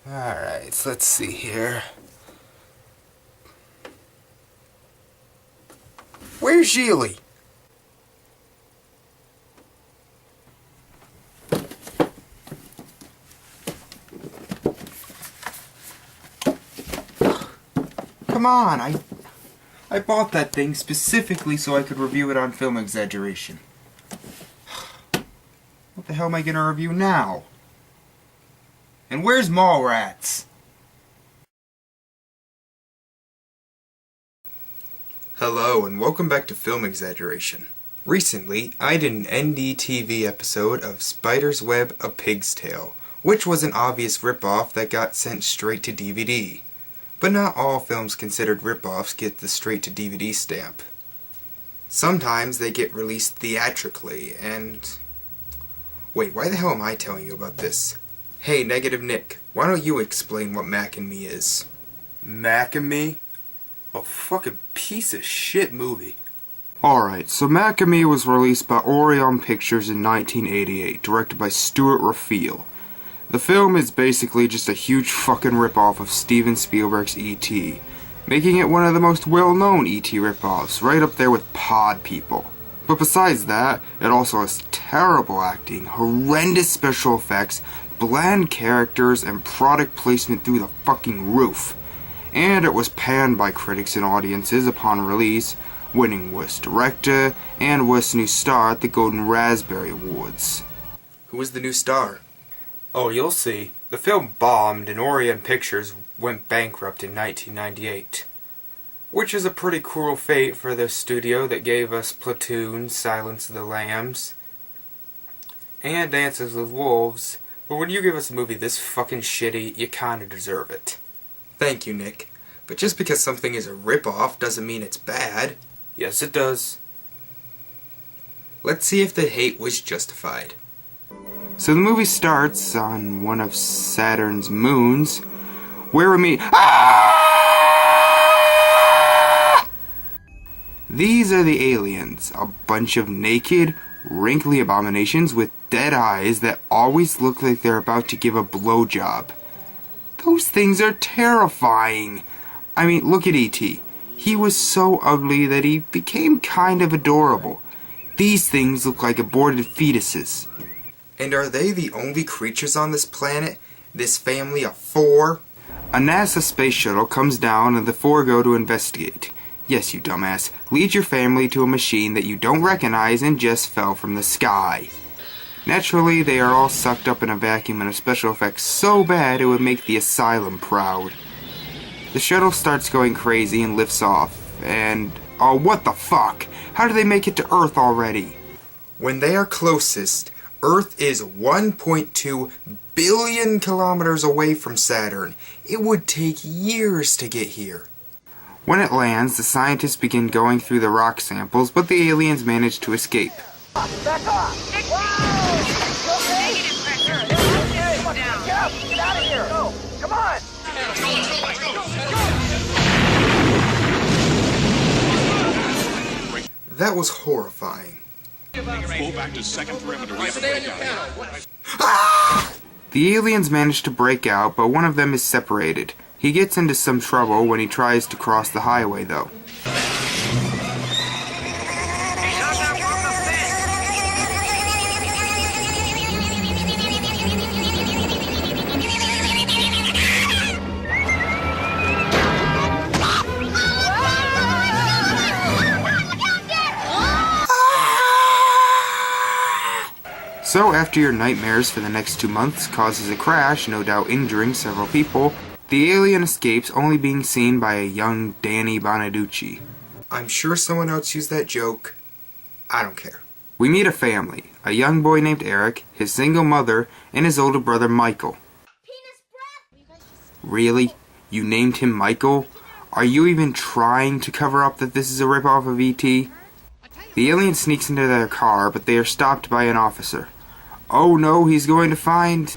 Alright, so let's see here. Where's Sheely? Come on, I bought that thing specifically so I could review it on Film Exaggeration. What the hell am I gonna review now? And where's Mallrats? Hello and welcome back to Film Exaggeration. Recently, I did an NDTV episode of Spider's Web: A Pig's Tale, which was an obvious ripoff that got sent straight to DVD. But not all films considered ripoffs get the straight-to-DVD stamp. Sometimes they get released theatrically, and... Wait, why the hell am I telling you about this? Hey, Negative Nick, why don't you explain what Mac and Me is? Mac and Me? A fucking piece of shit movie. Alright, so Mac and Me was released by Orion Pictures in 1988, directed by Stuart Raphael. The film is basically just a huge fucking ripoff of Steven Spielberg's E.T., making it one of the most well-known E.T. ripoffs, right up there with Pod People. But besides that, it also has terrible acting, horrendous special effects, bland characters, and product placement through the fucking roof. And it was panned by critics and audiences upon release, winning Worst Director and Worst New Star at the Golden Raspberry Awards. Who was the new star? Oh, you'll see. The film bombed and Orion Pictures went bankrupt in 1998. Which is a pretty cruel fate for the studio that gave us Platoon, Silence of the Lambs, and Dances with Wolves, but when you give us a movie this fucking shitty, you kinda deserve it. Thank you, Nick. But just because something is a rip-off doesn't mean it's bad. Yes, it does. Let's see if the hate was justified. So the movie starts on one of Saturn's moons, where we meet... These are the aliens, a bunch of naked, wrinkly abominations with dead eyes that always look like they're about to give a blowjob. Those things are terrifying. I mean, look at E.T. He was so ugly that he became kind of adorable. These things look like aborted fetuses. And are they the only creatures on this planet? This family of 4? A NASA space shuttle comes down and the 4 go to investigate. Yes, you dumbass. Lead your family to a machine that you don't recognize and just fell from the sky. Naturally, they are all sucked up in a vacuum and a special effects so bad it would make the asylum proud. The shuttle starts going crazy and lifts off, and... oh, what the fuck? How do they make it to Earth already? When they are closest, Earth is 1.2 billion kilometers away from Saturn. It would take years to get here. When it lands, the scientists begin going through the rock samples, but the aliens manage to escape. Back off! Negative pressure. Get out of here! Go! Come on! That was horrifying. Pull back to second perimeter. The aliens manage to break out, but one of them is separated. He gets into some trouble when he tries to cross the highway, though. So, after your nightmares for the next 2 months causes a crash, no doubt injuring several people, the alien escapes, only being seen by a young Danny Bonaducci. I'm sure someone else used that joke. I don't care. We meet a family, a young boy named Eric, his single mother, and his older brother Michael. Really? You named him Michael? Are you even trying to cover up that this is a ripoff of E.T.? The alien sneaks into their car, but they are stopped by an officer. Oh no, he's going to find...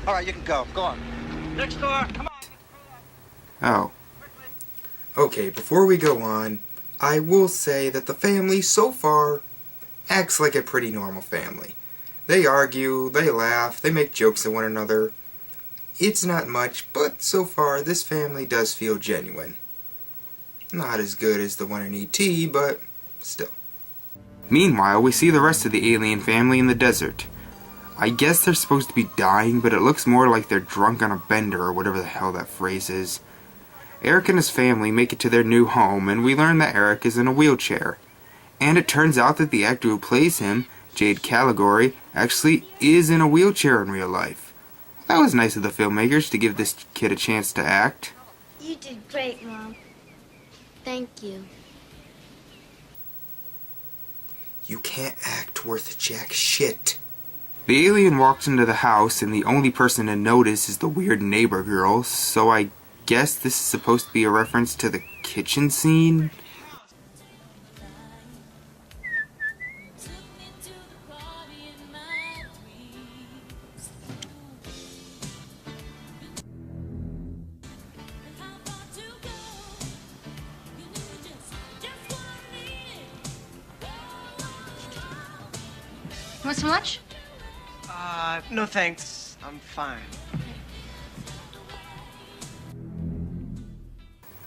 Alright, you can go. Go on. Next door, come on! Oh. Okay, before we go on, I will say that the family, so far, acts like a pretty normal family. They argue, they laugh, they make jokes at one another. It's not much, but so far this family does feel genuine. Not as good as the one in E.T., but still. Meanwhile, we see the rest of the alien family in the desert. I guess they're supposed to be dying, but it looks more like they're drunk on a bender or whatever the hell that phrase is. Eric and his family make it to their new home, and we learn that Eric is in a wheelchair. And it turns out that the actor who plays him, Jade Caligari, actually is in a wheelchair in real life. That was nice of the filmmakers to give this kid a chance to act. You did great, Mom. Thank you. You can't act worth jack shit. The alien walks into the house, and the only person to notice is the weird neighbor girl, so I guess this is supposed to be a reference to the kitchen scene? Want some lunch? No thanks. I'm fine.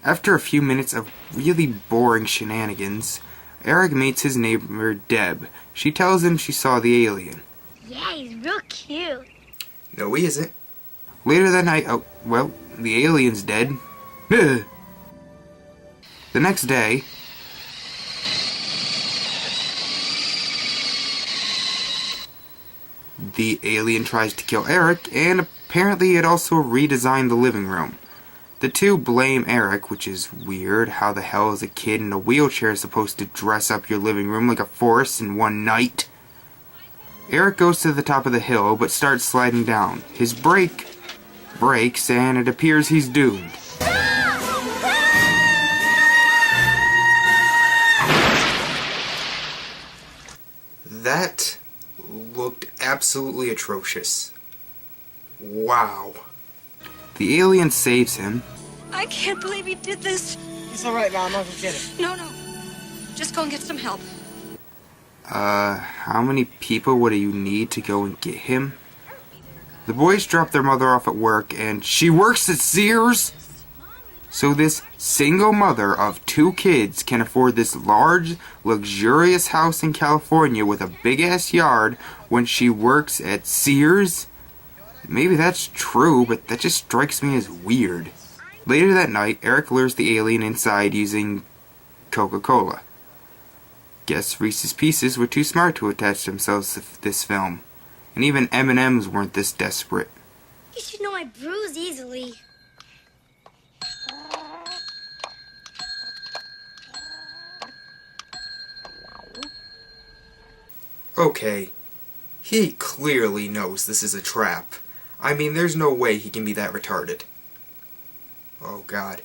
After a few minutes of really boring shenanigans, Eric meets his neighbor Deb. She tells him she saw the alien. Yeah, he's real cute. No, he isn't. Later that night, the alien's dead. The next day, the alien tries to kill Eric, and apparently it also redesigned the living room. The two blame Eric, which is weird. How the hell is a kid in a wheelchair supposed to dress up your living room like a forest in one night? Eric goes to the top of the hill, but starts sliding down. His brake breaks, and it appears he's doomed. That looked absolutely atrocious. Wow. The alien saves him. I can't believe he did this. It's all right, Mom. I'll go get it. No. Just go and get some help. How many people would you need to go and get him? The boys drop their mother off at work, and she works at Sears? So this single mother of 2 kids can afford this large, luxurious house in California with a big-ass yard when she works at Sears? Maybe that's true, but that just strikes me as weird. Later that night, Eric lures the alien inside using Coca Cola. Guess Reese's Pieces were too smart to attach themselves to this film. And even M&M's weren't this desperate. You should know I bruise easily. Okay, he clearly knows this is a trap. I mean, there's no way he can be that retarded. Oh god.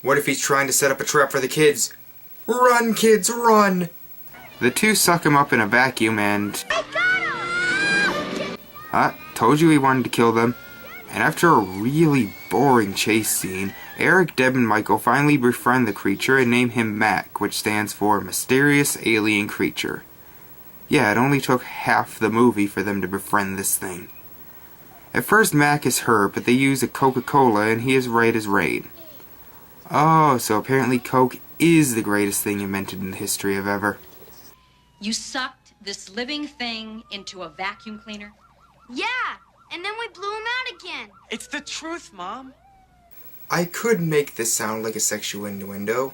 What if he's trying to set up a trap for the kids? Run, kids, run! The two suck him up in a vacuum and... told you he wanted to kill them. And after a really boring chase scene, Eric, Deb, and Michael finally befriend the creature and name him Mac, which stands for Mysterious Alien Creature. Yeah, it only took half the movie for them to befriend this thing. At first Mac is hurt, but they use a Coca Cola and he is right as rain. Oh, so apparently Coke is the greatest thing invented in the history of ever. You sucked this living thing into a vacuum cleaner? Yeah, and then we blew him out again. It's the truth, Mom. I could make this sound like a sexual innuendo,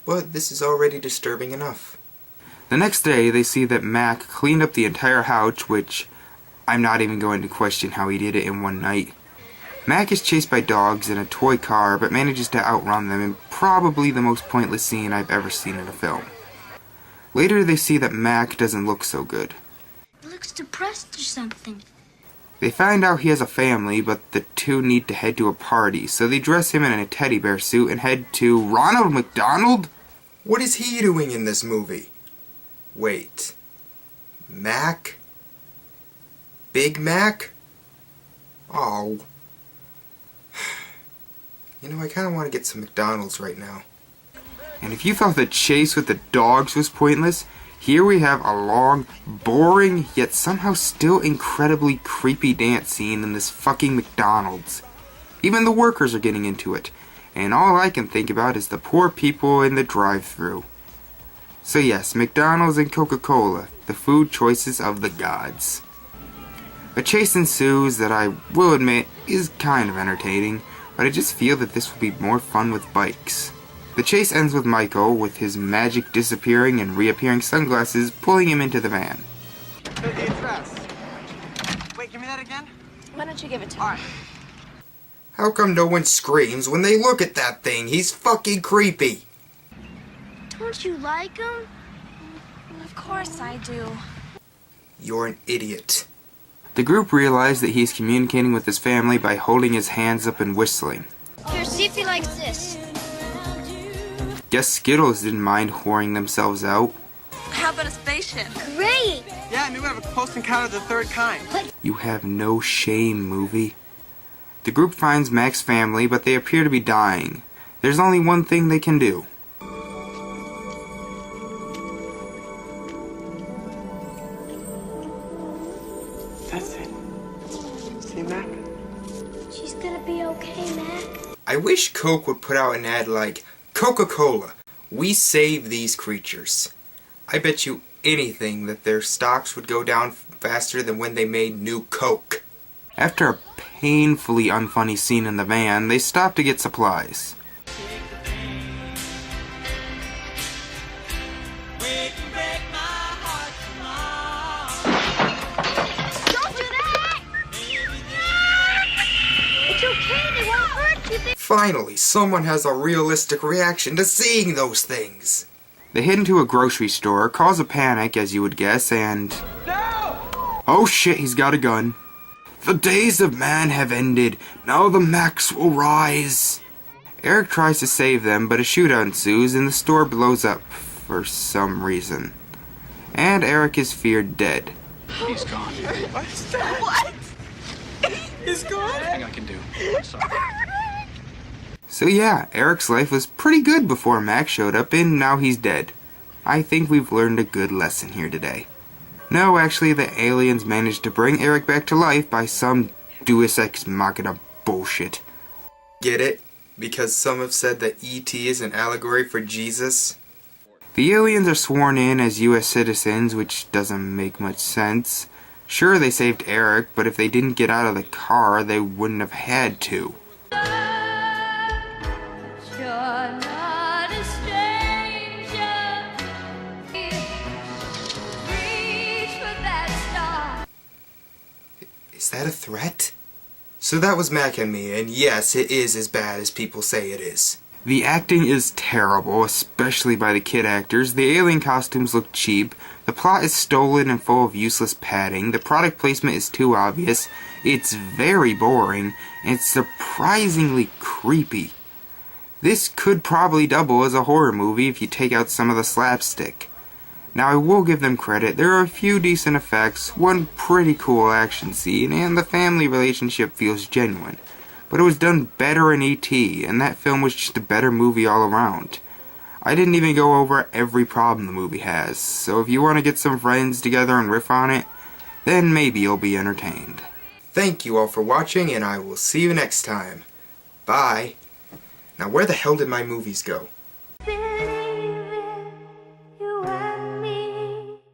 but this is already disturbing enough. The next day, they see that Mac cleaned up the entire house, which I'm not even going to question how he did it in one night. Mac is chased by dogs in a toy car, but manages to outrun them in probably the most pointless scene I've ever seen in a film. Later, they see that Mac doesn't look so good. He looks depressed or something. They find out he has a family, but the two need to head to a party, so they dress him in a teddy bear suit and head to Ronald McDonald? What is he doing in this movie? Wait. Mac? Big Mac? Oh. You know, I kind of want to get some McDonald's right now. And if you thought the chase with the dogs was pointless, Here we have a long, boring, yet somehow still incredibly creepy dance scene in this fucking McDonald's. Even the workers are getting into it, and all I can think about is the poor people in the drive-thru. So yes, McDonald's and Coca Cola, the food choices of the gods. A chase ensues that I will admit is kind of entertaining, but I just feel that this will be more fun with bikes. The chase ends with Michael, with his magic disappearing and reappearing sunglasses, pulling him into the van. The address. Wait, give me that again? Why don't you give it to me? Alright. How come no one screams when they look at that thing? He's fucking creepy. Don't you like him? Of course I do. You're an idiot. The group realize that he's communicating with his family by holding his hands up and whistling. Here, see if he likes this. Guess Skittles didn't mind whoring themselves out. How about a spaceship? Great! Yeah, I knew we have a close encounter of the third kind. You have no shame, movie. The group finds Mac's family, but they appear to be dying. There's only one thing they can do. That's it. See, Mac? She's gonna be okay, Mac. I wish Coke would put out an ad like, Coca Cola, we save these creatures. I bet you anything that their stocks would go down faster than when they made new Coke. After a painfully unfunny scene in the van, they stop to get supplies. Don't do that! It's okay, they won't hurt you. Finally, someone has a realistic reaction to seeing those things. They head into a grocery store, cause a panic, as you would guess, and... No! Oh shit, he's got a gun. The days of man have ended. Now the Macs will rise. Eric tries to save them, but a shootout ensues and the store blows up for some reason. And Eric is feared dead. He's gone. What? He's gone? Nothing I can do. I'm sorry. So yeah, Eric's life was pretty good before Mac showed up, and now he's dead. I think we've learned a good lesson here today. No, actually, the aliens managed to bring Eric back to life by some Deus Ex Machina bullshit. Get it? Because some have said that E.T. is an allegory for Jesus? The aliens are sworn in as U.S. citizens, which doesn't make much sense. Sure, they saved Eric, but if they didn't get out of the car, they wouldn't have had to. Is that a threat? So that was Mac and me, and yes, it is as bad as people say it is. The acting is terrible, especially by the kid actors. The alien costumes look cheap. The plot is stolen and full of useless padding. The product placement is too obvious. It's very boring, and it's surprisingly creepy. This could probably double as a horror movie if you take out some of the slapstick. Now I will give them credit, there are a few decent effects, one pretty cool action scene, and the family relationship feels genuine. But it was done better in E.T., and that film was just a better movie all around. I didn't even go over every problem the movie has, so if you want to get some friends together and riff on it, then maybe you'll be entertained. Thank you all for watching, and I will see you next time. Bye. Now where the hell did my movies go?